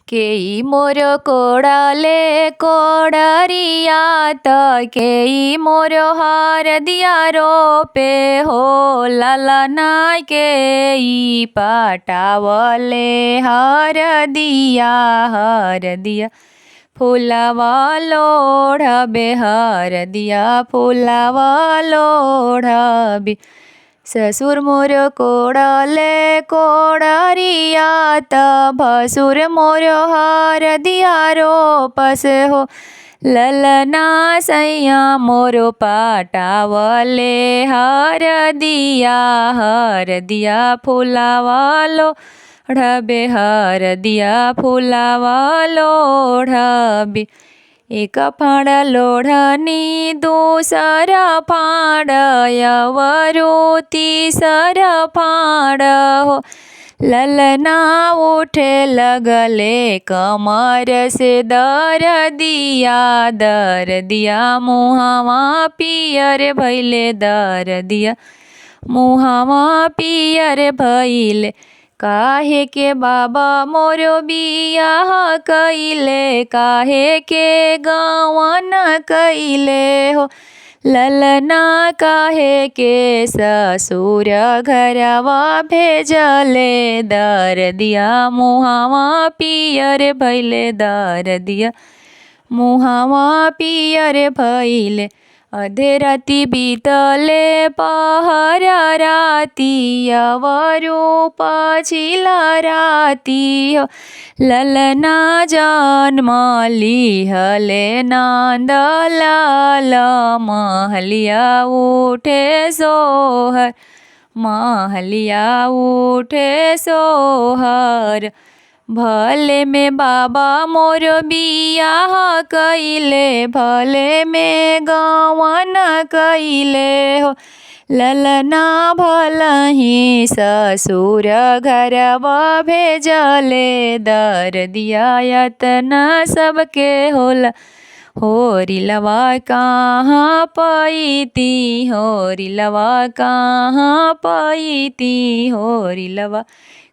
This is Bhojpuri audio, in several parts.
केई मोर कोड़ाले कोड़रिया त केई मोर हार दिया रोपे हो ललना केई पटावले हर दिया फूलवा लोढ़बे हर दिया फूलवा लोढ़बे। ससुर मोर कोड़ले कोड़रिया त भसुर मोर हर दिया रोपस हो ललना सैया मोर पाटावले हर दिया फूलवा लोढ़बे हर दिया फूलवा लोढ़बे। एक फाड़ लोढ़नी दूसर फाड़ यवरु तीसर फाड़ हो ललना उठे लगले कमर से दर दिया मुहावा पियर भैले दर दिया मुहावा पियर भैले। काहे के बाबा मोरो बियाह कइले काहे के गवन कइले हो ललना काहे के ससुर घरवा भेजले दर दिया मुहावा पियर भैले दर दिया मुहावा पियर भैले। अधे राती बीतले पहर राती यवरु पछिला राती हो ललना जन्म लिहले नंद लाल महलिया उठे सोहर महलिया उठे सोहर। भले में बाबा मोर बियाह कइले भले में गवन कइले हो ललना भलही ससुर घरवा भेजले दर दिया यतना सबके होला होरिलवा कहाँ पैती होरिलवा कहाँ पैती होरिलवा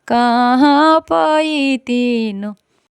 कहाँ पैती नो।